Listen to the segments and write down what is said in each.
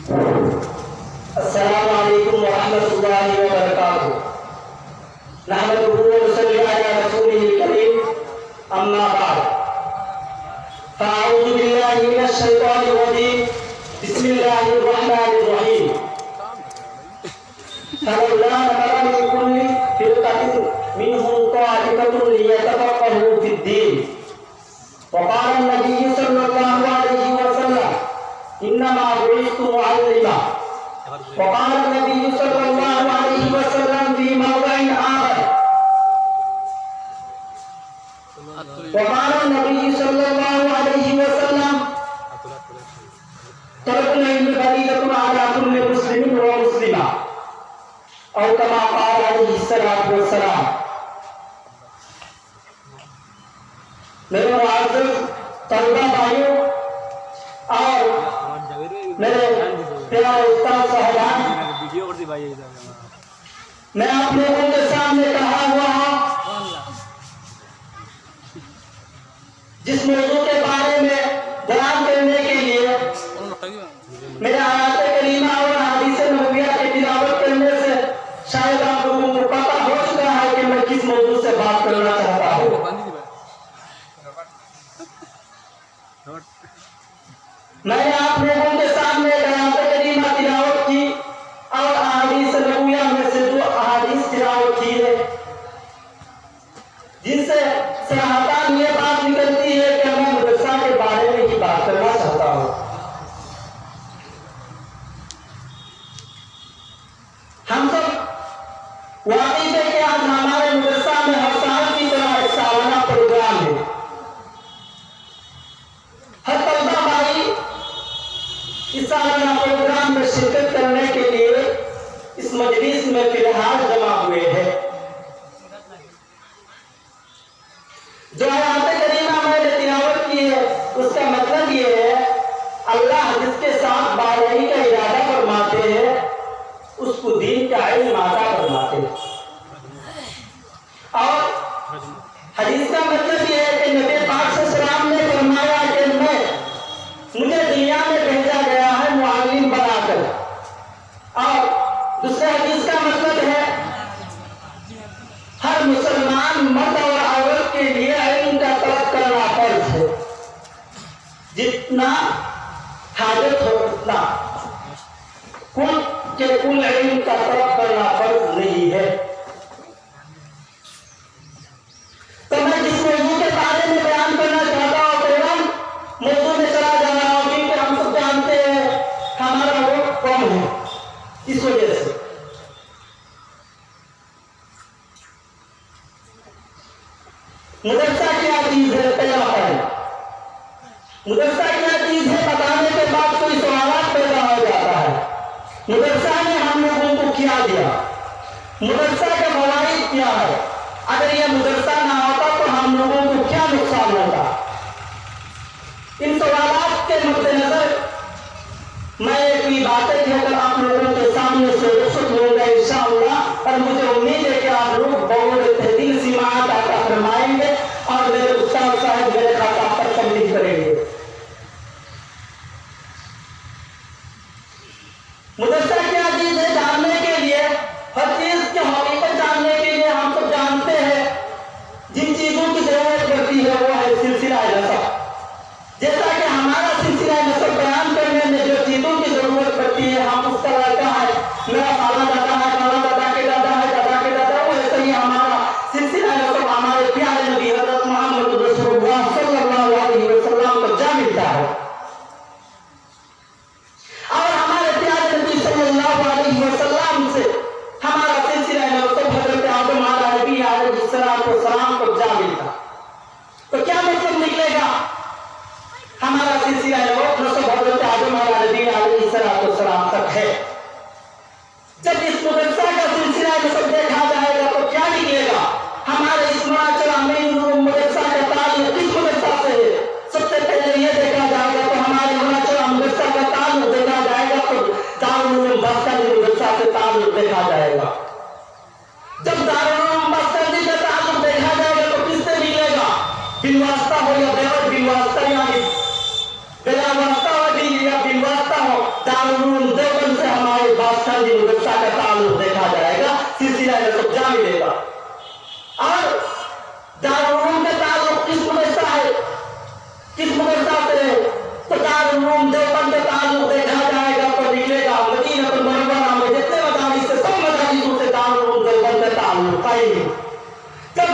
अस्सलामु अलैकुम वरहमतुल्लाहि वबरकातुहू। नहमदुहू व नसल्ली अला रसूलिहिल करीम, अम्मा बाद। फ़अऊज़ु बिल्लाहि मिनश शैतानिर रजीम। बिस्मिल्लाहिर रहमानिर रहीम। फलौला नफ़रा मिन कुल्लि फ़िरक़तिन मिनहुम ताइफ़तुन लियतफ़क़्क़हू फ़िद्दीन। वक़ाला नबिय्यु सल्लल्लाहु अलैहि वसल्लम इन्नमा बुइस्तु मुअल्लिमा। वक़ाल नबी सल्लल्लाहु अलैहि वसल्लम फी मौज़िइन आखर। वक़ाल नबी सल्लल्लाहु अलैहि वसल्लम तरकुल इल्म फरीज़तुन अला कुल्लि मुस्लिमिन व मुस्लिमा। औ कमा क़ाल अलैहि सलातु वस्सलाम। मेरे मुअज़्ज़ज़ तलबा भाइयों और मेरे प्यारे उस्ताद साहबान, मैं आप लोगों के सामने कहा हुआ हूँ जिस मौजू के बारे में बयान करने के लिए मेरे आयत करीमा और हदीस नबविया की तिलावत करने से शायद आप लोगों को पता हो चुका है कि मैं किस मौजू से बात करना चाहता हूँ। मैंने आप लोगों के सामने आयत करीमा तिलावत की और अहादीस नबविया में से जो अहादीस तिलावत की है, जिनसे सराहतन ये बात निकलती है कि मैं मदरसा के बारे में ही बात करना चाहता हूँ। हम सब वाकिफ है कि आज हमारे मदरसा में हर साल की तरह एक सालाना प्रोग्राम है। हर तलबा भाई इस सालाना प्रोग्राम में शिरकत करने के लिए इस मजलिस में फिलहाल जमा हुए हैं। जो आयत करीमा मैंने तिलावत की है उसका मतलब ये है, अल्लाह जिसके साथ बारही का इरादा फरमाते हैं उसको दीन का इल्म अता फरमाते हैं। और हदीस का मतलब ये है कि नबी पाक सल्लल्लाहु अलैहि वसल्लम ने फरमाया कि मुझे दुनिया में भेजा गया है मुअल्लिम बनाकर। और दूसरे हदीस का मतलब है हर मुसलमान मर्द और औरत के लिए इल्म का तलब करना फर्ज है, जितना हाजत हो उतना। कुल के कुल इल्म का तलब करना फर्ज नहीं है। तो मैं जिस मौजू के बारे में बयान करना चाहता हूँ तुरंत मौजू में चला जा रहा हूँ, क्योंकि हम सब जानते हैं हमारा वक्त कम है। इस वजह से मदरसा क्या चीज है, पहला पॉइंट। मदरसा क्या चीज है बताने के बाद कोई सवाल पैदा हो जाता है। मदरसा ने हम लोगों को क्या दिया, मदरसा के फवाइद क्या है, अगर यह मदरसा ना होता तो हम लोगों को क्या नुकसान होता। इन सवालों के मद्देनजर मैं एक भी बातें कहकर आप लोगों के सामने से रुखसत लूंगा इंशाअल्लाह। और मुझे उम्मीद है कि आप लोग बहुत तहदील सीमात अता फरमाएंगे और मेरे उस्ताद साहब मेरे खाता पर तब्दील करेंगे। मदरसा क्या चीज है जानने के लिए, हर चीज की हकीकत जानने के लिए हम सब जानते हैं जिन चीजों की जरूरत पड़ती है वो है सिलसिला नसब। जैसा कि हमारा सिलसिला नसब बयान करने में जो चीजों की जरूरत पड़ती है हम उसका लड़का है, मेरा खाला दादा है, खाला दादा के दादा है, दादा के दादा, वो ऐसे ही हमारा सिलसिला नसब हमारे प्यारे नबी हज़रत मोहम्मद रसूलुल्लाह सल्लल्लाहु अलैहि वसल्लम को जा मिलता है। और हमारे प्यारे नबी सल्लल्लाहु अलैहि वसल्लम से हमारा सिलसिला नसब हज़रत आदम अलैहिस्सलाम को जा मिलता। तो क्या मतलब निकलेगा, हमारा सिलसिला नसब हज़रत आदम अलैहिस्सलाम तक है। जब इस मदरसा का सिलसिला नसब देखा जाएगा तो क्या निकलेगा, हमारे इस मदरसा का ताल्लुक किस मदरसा से है। सबसे पहले ये देखा जाएगा तो हमारे मदरसा का ताल्लुक देखा जाएगा तो दारुल उलूम बस्तानी मदरसा से ताल्लुक देखा जाएगा। जब दारुल उलूम बस्तानी का ताल्लुक देखा जाएगा तो किससे मिलेगा, बिलवास्ता हो या बगैर बिलवास्ता, यानी बिला वास्ता हो या बिलवास्ता हो, दारुल देवबंद से हमारे बादशाह जी मदरसा का ताल्लुक देखा जाएगा, सिलसिला नसब जारी देगा। और दारुल का ताल्लुक किस मदरसा है, किस मदरसा से है? तो दारुल देवबंद का ताल्लुक देखा जाएगा तो निकलेगा मदीना मुनव्वरा में जितने मदारिस से सब मदारिसों से दारुल देवबंद का ताल्लुक पाएंगे। जब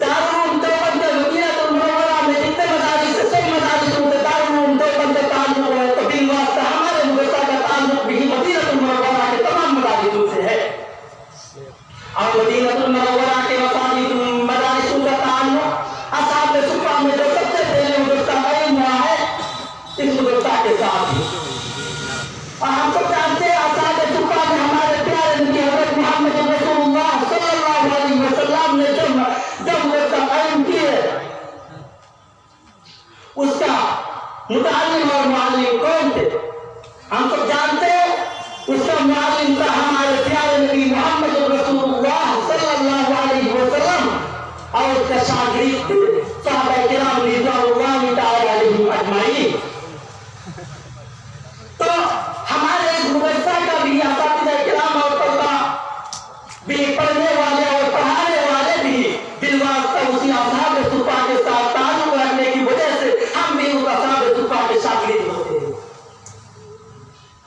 दारुल देवबंद मदीना मुनव्वरा में जितने मदारिस से सब मदारिसों से दारुल देवबंद का ताल्लुक है तो बिन वास्ता हमारे मदरसा का ताल्लुक भी मदीना मुनव्वरा के तमाम मदारिसों से है। और मदीना मुनव्वरा के मदारिसों का ताल्लुक असाब सुफा में जो सबसे पहले मदरसा कायम हुआ है इस मदरसा के साथ ही। और हम सब जानते हैं असाब सुफा में हमारे प्यारे नबी हज़रत मोहम्मद रसूलुल्लाह सल्लल्लाहु अलैहि वसल्लम ने जब मदरसा कायम किए उसका मुतालिम और मुअल्लिम कौन थे? हम सब जानते हैं उसका मुअल्लिम था हमारे प्यारे नबी मोहम्मद रसूलुल्लाह सल्लल्लाहु अलैहि वसल्लम और उसका शागिर्द थे सहाबा किराम रिज़वानुल्लाहि तआला अलैहिम अजमाइन। तो हमारे इस मदरसा का भी असातिज़ा किराम और तलबा भी पढ़ने वाले और पढ़ाने वाले भी बिलवास्ता उसी असाब सुफा के साथ ताल्लुक रखने की वजह से हम भी उस असाब सुफा के शागिर्द होते हैं।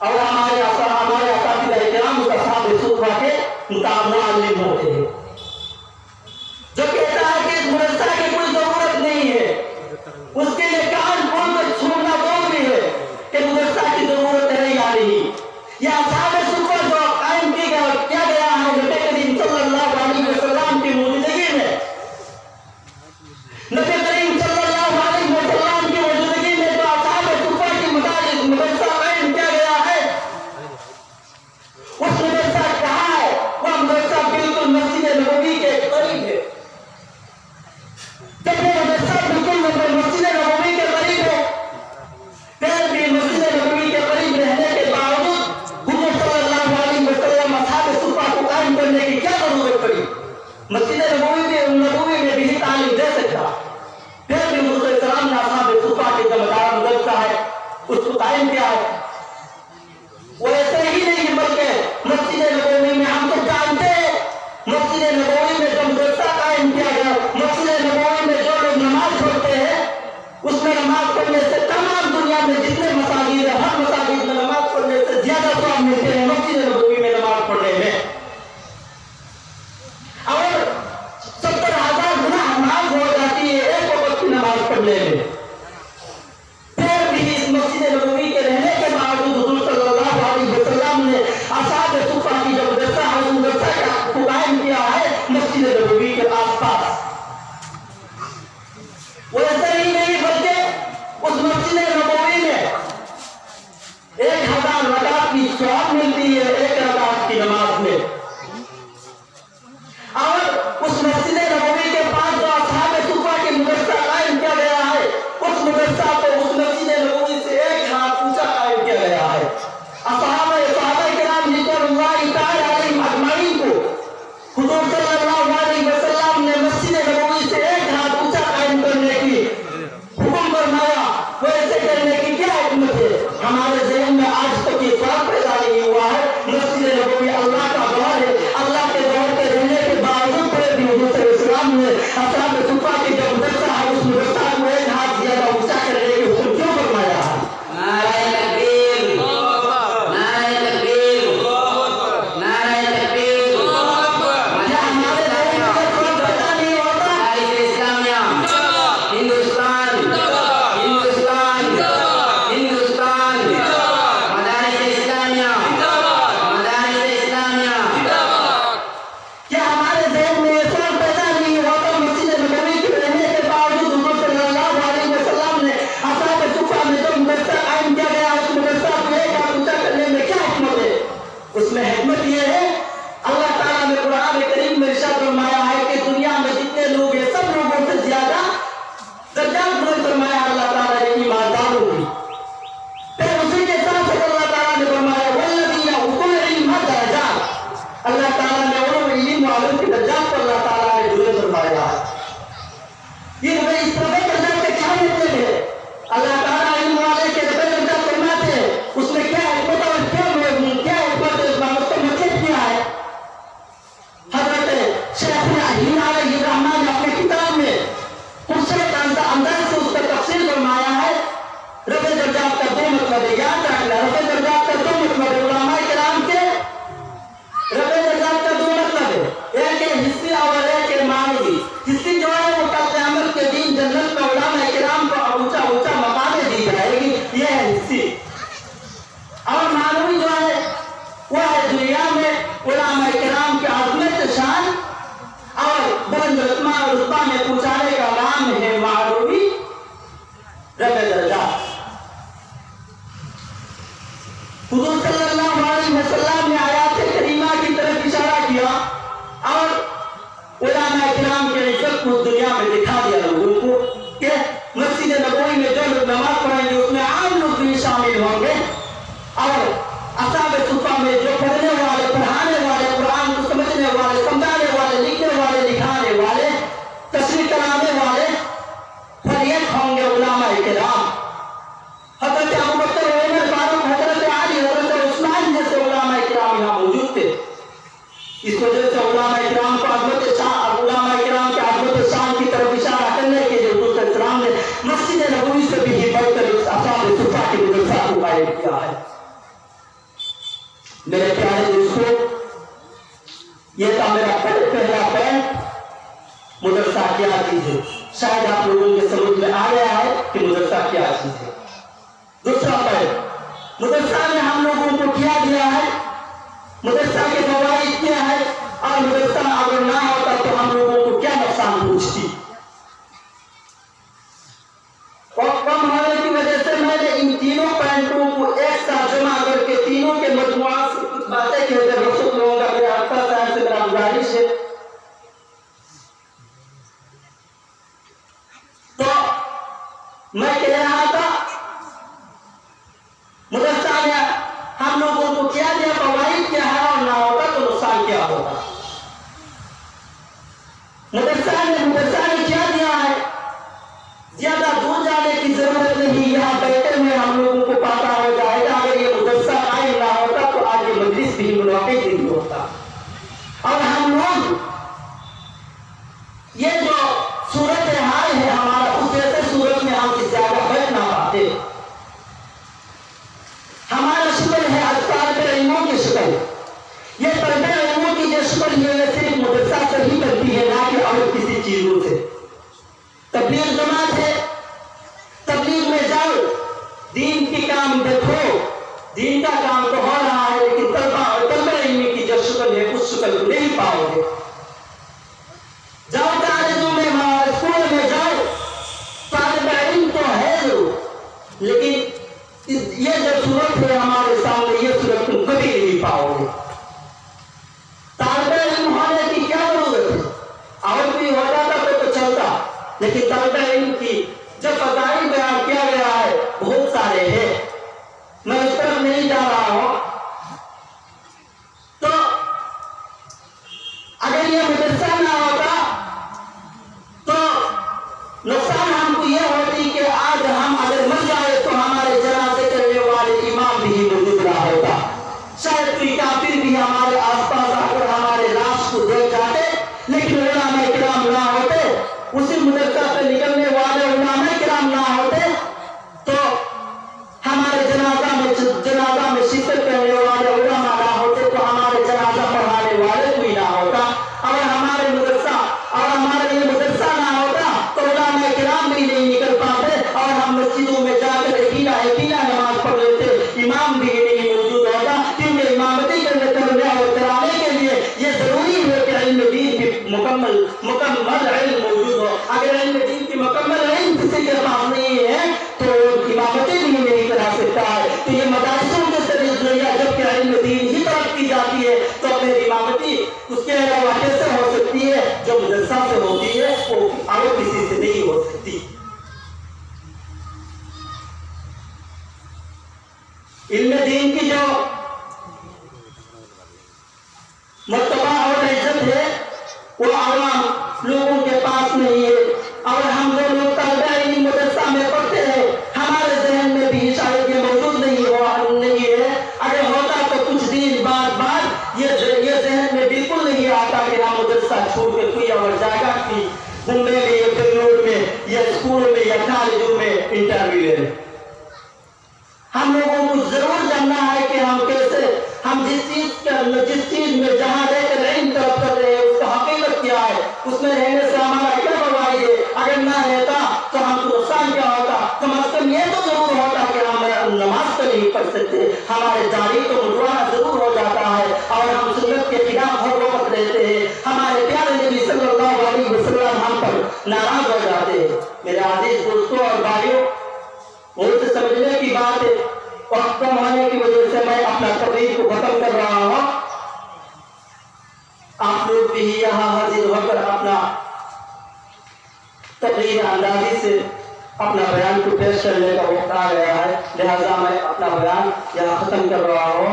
और हमारे असातिज़ा किराम उस असाब सुफा के मुअल्लिम होते हैं। जो कहता है कि इस मदरसा की कोई जरूरत नहीं है उसके लिए कान खोल कर छोड़ना जरूरी है कि मदरसा की जरूरत है या नहीं। यह असाब सुफा जो कायम किया गया है नबी करीम सल्लल्लाहु अलैहि वसल्लम की मौजूदगी में, नबी करीम सल्लल्लाहु अलैहि वसल्लम की मौजूदगी में जो असाब सुफा की मदरसा कायम किया गया है उस मदरसा कहाँ है? वह मदरसा बिल्कुल मस्जिद नबवी के करीब है। जब वो मदरसा बिल्कुल मस्जिद नबवी के करीब है फिर भी मस्जिद नबवी के करीब रहने के बावजूद हुजूर सल्लल्लाहु अलैहि वसल्लम असाब सुफा को कायम करने की क्या जरूरत पड़ी? मस्जिद नबवी में भी तालीम दे सकता, फिर भी हुजूर सल्लल्लाहु अलैहि वसल्लम ने असाब सुफा के जो मदरसा है उसको कायम किया है। वो ऐसे ही नहीं बल्कि मस्जिद नबवी में हम तो जानते हैं मस्जिद नबवी में जो मदरसा कायम किया गया, मस्जिद नबवी में जो लोग नमाज पढ़ते हैं उसमें नमाज पढ़ने से तमाम दुनिया में जितने मसाजिद है हर मसाजिद में नमाज पढ़ने से ज्यादा स्वाब मिलते हैं मस्जिद नबवी में नमाज पढ़ने में। और 70,000 गुना माफ हो जाती है एक वक्त की नमाज पढ़ने में। फिर भी इस मस्जिद नबवी के रहने के बावजूद हुजूर सल्लल्लाहु अलैहि वसल्लम ने असाब सुफा की जो मदरसा है उस मदरसा को कायम किया है मस्जिद नबवी के आसपास। वो ऐसा ही नहीं बल्कि उस मस्जिद नबवी में 1000 रकात की सवाब मिलती है एक रकात की नमाज में। और उस मस्जिद नबवी के पास जो असाब सुफा की मदरसा कायम किया गया है उस मदरसा को उस मस्जिद नबवी से 1 हाथ ऊंचा कायम किया गया है। सहाबा किराम रिज़वानुल्लाहि तआला अलैहिम अजमाइन को हुजूर सल्लल्लाहु अलैहि वसल्लम ने मस्जिद नबवी से 1 हाथ ऊंचा कायम करने की हुक्म फरमाया। वैसे करने की क्या हिकमत है? हमारे ज़हन में आज तक ये ख्याल पैदा नहीं हुआ है मस्जिद नबवी अल्लाह का घर है। अल्लाह के घर के रहने के बावजूद फिर भी हुजूर सल्लल्लाहु अलैहि वसल्लम ने असाब सुफा की जो मदरसा है उस मदरसा को 1 हाथ ज्यादा ऊंचा करने की हुक्म क्यों फरमाया है? नारे तकबीर, नारे तकबीर, नारे तकबीर। मजा हमारे ज़हन में कोई पैदा नहीं होता। इस्लामिया हिंदुस्तान, हिंदुस्तान, हिंदुस्तान, मदारिस इस्लामिया, मदारिस इस्लामिया। क्या हमारे ज़हन में ऐसा पैदा नहीं होता मस्जिद नबवी के रहने के बावजूद हुजूर सल्लल्लाहु अलैहि वसल्लम ने असाब सुफा में जो मदरसा कायम किया गया उस मदरसा को 1 हाथ ऊंचा करने में क्या हिकमत है? उसमें हिकमत यह है अल्लाह ताला ने कुरान करीम में इरशाद फरमाया है कि दुनिया में जितने लोग हैं सब लोगों से ज्यादा दर्जा बुलंद फरमाया अल्लाह ताला ने ईमानदारों की। फिर उसी के साथ अल्लाह ताला ने फरमाया वल्लज़ीना उतुल इल्म दरजात। अल्लाह ताला ने उन्हें इल्म वालों की दर्जात पर अल्लाह ताला ने बुलंद फरमाया है। ये इस तरह दर्जा के क्या मतलब है? अल्लाह ताला इल्म वाले के दर्जा फरमाते हैं उसमें क्या किराम के इज्जत को दुनिया में दिखा दिया लोगों को कि मस्जिद नबवी में जो लोग नमाज पढ़ेंगे उसमें आम लोग भी शामिल होंगे और असाब सुफा में जो पढ़ने वाले, पढ़ाने वाले, कुरान को समझने वाले, समझाने वाले, लिखने वाले, लिखाने वाले, तस्वीर कराने वाले फरियत होंगे उलमा किराम। हजरत अबू बकर, उमर फारूक, हजरत अली, हजरत उस्मान जैसे उलमा किराम यहाँ मौजूद थे। इस वजह से उलमा किराम को अज़मत शान, उलमा किराम के अज़मत शान की तरफ इशारा करने के लिए हुज़ूर सल्लल्लाहु अलैहि वसल्लम ने मस्जिद नबवी से भी बढ़कर इस असाब सुफा की मदरसा को कायम किया है। मेरे प्यारे दोस्तों, ये था मेरा पहला पॉइंट, मदरसा क्या चीज है। शायद आप लोगों के समझ में आ गया है कि मदरसा क्या चीज है। दूसरा पॉइंट, मदरसा में हम लोगों को क्या दिया है, मदरसा के फवाइद क्या है, और मदरसा अगर ना होता तो हम लोगों को क्या नुकसान पहुंचती। और कम होने की वजह से मैंने इन तीनों पॉइंटों को एक साथ जमा करके तीनों के मजमुआ से कुछ बातें कहकर रसूल लोगों का मेरा अक्सर साहब से मेरा गुजारिश है। तो मैं कह रहा था मदरसा में हम लोगों को क्या दिया, फवाइद क्या है, और ना होगा तो नुकसान क्या होगा। मदरसा ने क्या दिया है, ज्यादा दूर जाने की जरूरत नहीं, यहाँ बैठे हुए हम लोगों को पता हो जाएगा। अगर ये मदरसा कायम ना होता तो आज ये मजलिस भी मुनाफिक नहीं होता। और हम लोग ये जो सूरत हाल है हमारा, उस जैसे सूरत में हम इस जगह बैठ ना पाते। हमारा शक्ल है अस्ताद इल्मों की शक्ल, ये तलबे इल्मों की जो शक्ल है सिर्फ मदरसा से ही बनती है, ना कि और किसी चीजों से। तबलीग जमात है, तबलीग में जाओ, दीन की काम देखो, दीन का काम तो हो रहा है, लेकिन तलबे इल्मी की जो शक्ल है उस शक्ल को नहीं पाओगे। जाओ कॉलेजों में, स्कूल में जाओ, तालिब इल्म तो है जरूर, लेकिन ये जो सूरत है हमारे सामने, ये सूरत तुम कभी नहीं पाओगे। तालिब इल्म होने की क्या जरूरत है, और भी हो जाता तो चलता, लेकिन तालिब इल्म की जो फज़ाइल बयान किया गया है बहुत सारे हैं, मैं उस तरफ नहीं जा रहा हूं। तो अगर ये मदरसा ना होता तो नुकसान हमको यह होती कि आज हम अगर मर जाए तो हमारे जनाजे करने वाले इमाम भी मौजूद ना होता। शायद कोई काफिर भी हमारे आसपास आकर हमारे लाश को देख जाते, लेकिन उलमा किराम ना होते, उसी मदरसा से निकलने वाले उलमा किराम ना होते तो हमारे जनाजा में शिरकत करने वाले उलमा ना होते, तो हमारे जनाजा पढ़ाने वाले कोई ना होता। अगर हमारे मदरसा और हमारे ये मदरसा ना होता तो उलमा किराम भी नहीं निकल पाते, और हम मस्जिदों में जाकर अकीदा नमाज पढ़ लेते, इमाम भी नहीं मौजूद होता। क्योंकि इमामती करने और कराने के लिए ये जरूरी है कि इल्म दीन की मुकम्मल इल्म मौजूद हो। अगर इल्म दीन की मुकम्मल इल्म किसी के पास नहीं है तो इमामती भी नहीं करा सकता है। तो ये मदरसों के जरिए जबकि इल्म दीन ही तरफ की जाती है, तो अपनी इमामती उसके अलावा कैसे हो सकती है, जो मदरसा से होती है वो और किसी से नहीं हो सकती। इल्म दीन की जो मर्तबा और इज्जत है वो आवाम लोगों के पास नहीं है। और हम लोग तलबा इल्म मदरसा में पढ़ते हैं, हमारे जहन में भी शायद ये मौजूद नहीं है। अगर होता तो कुछ दिन बाद ये जहन में बिल्कुल नहीं आता कि हम मदरसा छोड़ के कोई और जाएगा कि मुंबई में या बेंगलोर में या स्कूल में या कॉलेजों में इंटरव्यू ले। हम लोगों को जरूर जानना है कि हम कैसे, हम जिस चीज में जहां रहकर इल्म तलब कर रहे हैं उसका हकीकत क्या है, उसमें रहने से हमारा क्या फवाइद है। अगर ना रहता तो हमको नुकसान क्या होता। कम अज कम ये तो जरूर होता कि हम नमाज तो नहीं पढ़ सकते, हमारे दाढ़ी तो मुंडवाना जरूर हो जाता है, और हम सुन्नत के खिलाफ हर वक्त रहते हैं। हमारे प्यारे नबी सल्लल्लाहु अलैहि वसल्लम हम पर नाराज हो जाते हैं। मेरे आजीज दोस्तों और भाइयों, बहुत समझने की बात है, वक्त कम होने की वजह से मैं अपना तकरीर को खत्म कर रहा हूं। आप लोग भी यहाँ हाजिर होकर अपना अपना बयान को पेश करने का वक्त आ गया है, लिहाजा मैं अपना बयान यहाँ ख़त्म कर रहा हूँ।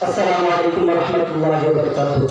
अस्सलामु अलैकुम व रहमतुल्लाहि व बरकातुहू।